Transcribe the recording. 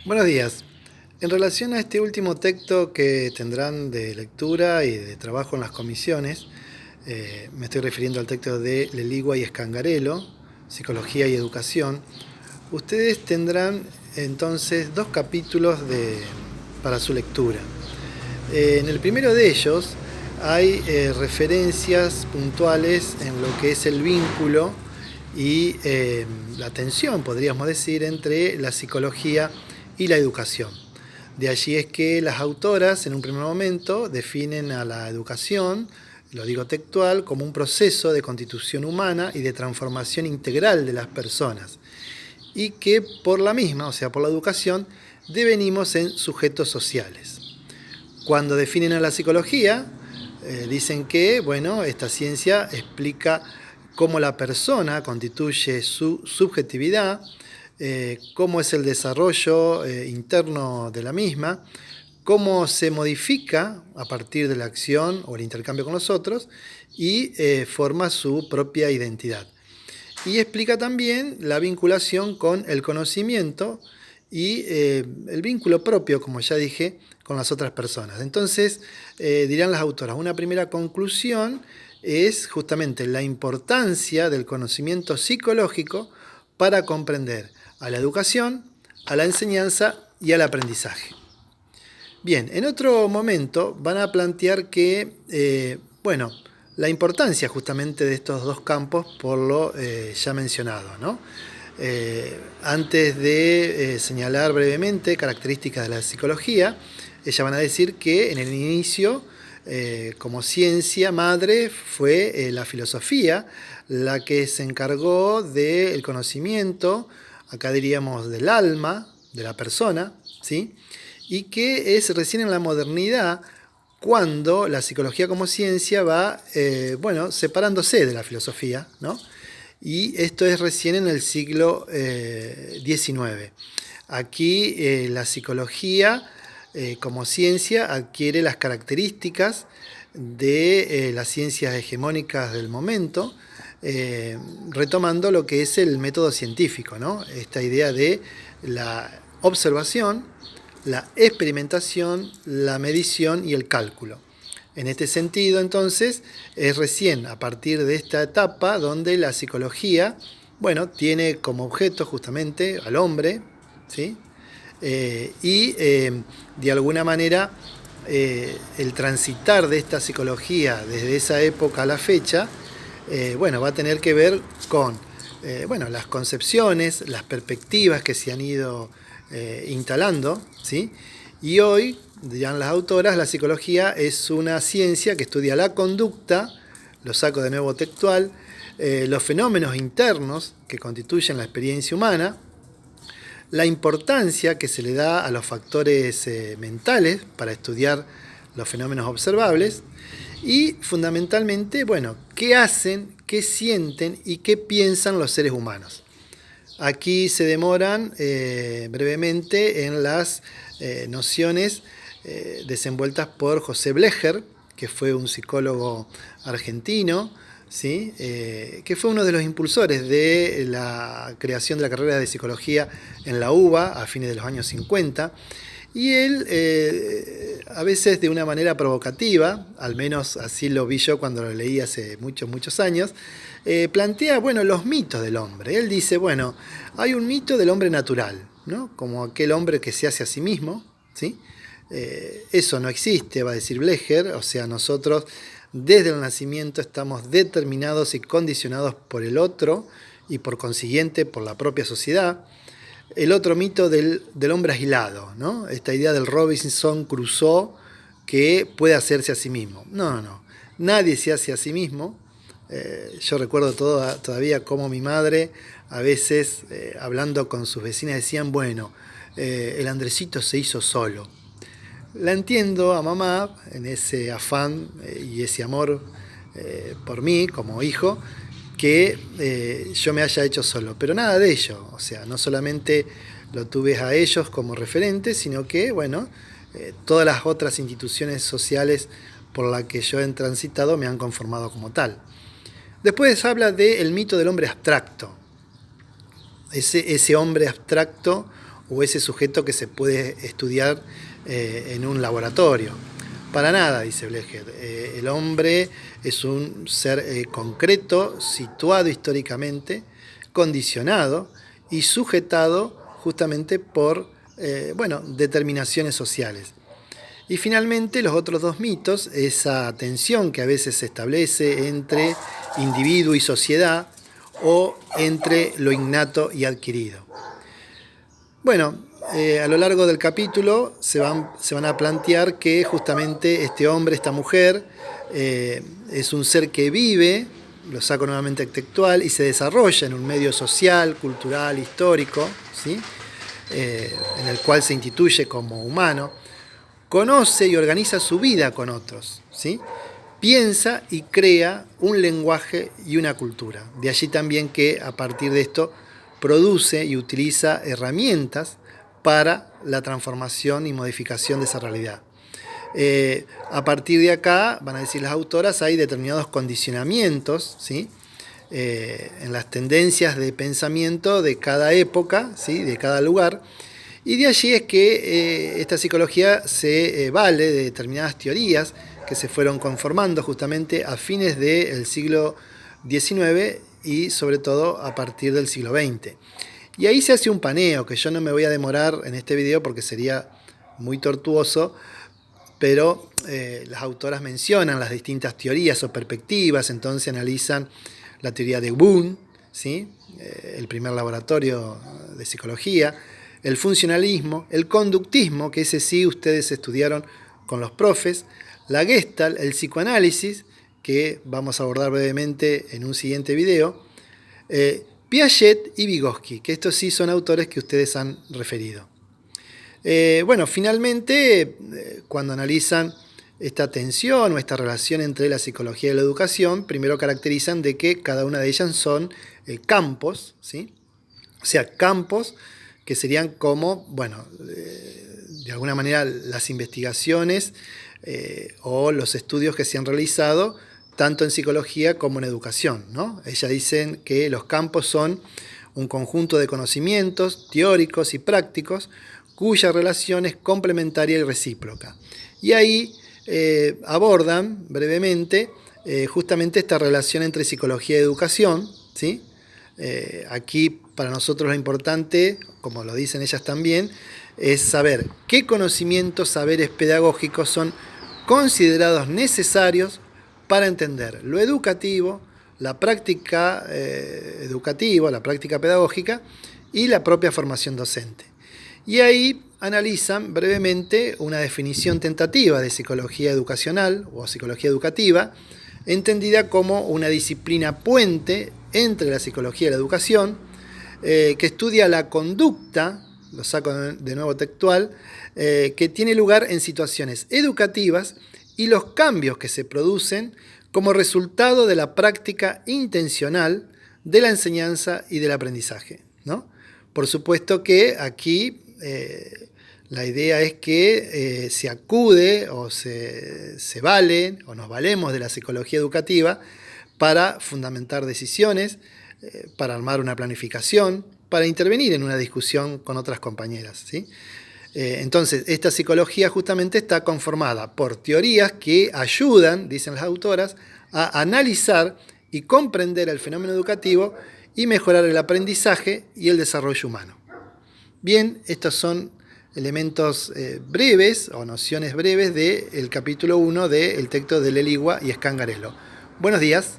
Buenos días. En relación a este último texto que tendrán de lectura y de trabajo en las comisiones, me estoy refiriendo al texto de Leligua y Scangarello, Psicología y Educación. Ustedes tendrán entonces dos capítulos para su lectura. En el primero de ellos hay referencias puntuales en lo que es el vínculo y la tensión, podríamos decir, entre la psicología y la educación. De allí es que las autoras en un primer momento definen a la educación, lo digo textual, como un proceso de constitución humana y de transformación integral de las personas, y que por la misma, o sea, por la educación, devenimos en sujetos sociales. Cuando definen a la psicología, dicen que, bueno, esta ciencia explica cómo la persona constituye su subjetividad, cómo es el desarrollo interno de la misma, cómo se modifica a partir de la acción o el intercambio con los otros y forma su propia identidad. Y explica también la vinculación con el conocimiento y el vínculo propio, como ya dije, con las otras personas. Entonces, dirán las autoras, una primera conclusión es justamente la importancia del conocimiento psicológico para comprender a la educación, a la enseñanza y al aprendizaje. Bien, en otro momento van a plantear que, la importancia justamente de estos dos campos por lo ya mencionado, ¿no? Antes de señalar brevemente características de la psicología, ellas van a decir que en el inicio, como ciencia madre, fue la filosofía la que se encargó del conocimiento, acá diríamos del alma, de la persona, ¿sí? Y que es recién en la modernidad cuando la psicología como ciencia va, separándose de la filosofía, ¿no? Y esto es recién en el siglo XIX. Aquí la psicología como ciencia adquiere las características de las ciencias hegemónicas del momento, retomando lo que es el método científico, ¿no? Esta idea de la observación, la experimentación, la medición y el cálculo. En este sentido, entonces, es recién a partir de esta etapa donde la psicología, tiene como objeto justamente al hombre, ¿sí? De alguna manera el transitar de esta psicología desde esa época a la fecha, va a tener que ver con las concepciones, las perspectivas que se han ido instalando, ¿sí? Y hoy, dirán las autoras, la psicología es una ciencia que estudia la conducta, lo saco de nuevo textual, los fenómenos internos que constituyen la experiencia humana, la importancia que se le da a los factores mentales para estudiar los fenómenos observables y fundamentalmente, qué hacen, qué sienten y qué piensan los seres humanos. Aquí se demoran brevemente en las nociones desenvueltas por José Blecher, que fue un psicólogo argentino, ¿sí? Que fue uno de los impulsores de la creación de la carrera de psicología en la UBA a fines de los años 50. Y él, a veces de una manera provocativa, al menos así lo vi yo cuando lo leí hace muchos años, plantea, los mitos del hombre. Él dice, hay un mito del hombre natural, ¿no? Como aquel hombre que se hace a sí mismo, ¿sí? Eso no existe, va a decir Blecher, o sea, nosotros desde el nacimiento estamos determinados y condicionados por el otro y por consiguiente por la propia sociedad. El otro mito del hombre aislado, ¿no? Esta idea del Robinson Crusoe que puede hacerse a sí mismo. No. Nadie se hace a sí mismo. Yo recuerdo todavía cómo mi madre, a veces, hablando con sus vecinas, decían, el Andresito se hizo solo. La entiendo a mamá en ese afán y ese amor por mí como hijo, que yo me haya hecho solo, pero nada de ello, o sea, no solamente lo tuve a ellos como referentes, sino que, todas las otras instituciones sociales por las que yo he transitado me han conformado como tal. Después habla del mito del hombre abstracto, ese hombre abstracto o ese sujeto que se puede estudiar en un laboratorio. Para nada, dice Blecher. El hombre es un ser concreto, situado históricamente, condicionado y sujetado justamente por determinaciones sociales. Y finalmente los otros dos mitos, esa tensión que a veces se establece entre individuo y sociedad o entre lo innato y adquirido. Bueno, a lo largo del capítulo se van a plantear que justamente este hombre, esta mujer, es un ser que vive, lo saco nuevamente textual, y se desarrolla en un medio social, cultural, histórico, ¿sí? En el cual se instituye como humano, conoce y organiza su vida con otros, ¿sí? Piensa y crea un lenguaje y una cultura. De allí también que a partir de esto produce y utiliza herramientas para la transformación y modificación de esa realidad. A partir de acá, van a decir las autoras, hay determinados condicionamientos, ¿sí? En las tendencias de pensamiento de cada época, ¿sí? De cada lugar, y de allí es que esta psicología se vale de determinadas teorías que se fueron conformando justamente a fines del siglo XIX y sobre todo a partir del siglo XX. Y ahí se hace un paneo, que yo no me voy a demorar en este video porque sería muy tortuoso, pero las autoras mencionan las distintas teorías o perspectivas, entonces analizan la teoría de Wundt, ¿sí? El primer laboratorio de psicología, el funcionalismo, el conductismo, que ese sí ustedes estudiaron con los profes, la Gestalt, el psicoanálisis, que vamos a abordar brevemente en un siguiente video, Piaget y Vygotsky, que estos sí son autores que ustedes han referido. Finalmente, cuando analizan esta tensión o esta relación entre la psicología y la educación, primero caracterizan de que cada una de ellas son campos, ¿sí? O sea, campos que serían como, de alguna manera las investigaciones o los estudios que se han realizado tanto en psicología como en educación, ¿no? Ellas dicen que los campos son un conjunto de conocimientos teóricos y prácticos cuya relación es complementaria y recíproca. Y ahí abordan brevemente justamente esta relación entre psicología y educación, ¿sí? Aquí para nosotros lo importante, como lo dicen ellas también, es saber qué conocimientos, saberes pedagógicos son considerados necesarios para entender lo educativo, la práctica educativa, la práctica pedagógica y la propia formación docente. Y ahí analizan brevemente una definición tentativa de psicología educacional o psicología educativa, entendida como una disciplina puente entre la psicología y la educación, que estudia la conducta, lo saco de nuevo textual, que tiene lugar en situaciones educativas y los cambios que se producen como resultado de la práctica intencional de la enseñanza y del aprendizaje, ¿no? Por supuesto que aquí la idea es que se acude o se vale o nos valemos de la psicología educativa para fundamentar decisiones, para armar una planificación, para intervenir en una discusión con otras compañeras, ¿sí? Entonces, esta psicología justamente está conformada por teorías que ayudan, dicen las autoras, a analizar y comprender el fenómeno educativo y mejorar el aprendizaje y el desarrollo humano. Bien, estos son elementos breves o nociones breves del capítulo 1 del texto de Leligua y Scangarello. Buenos días.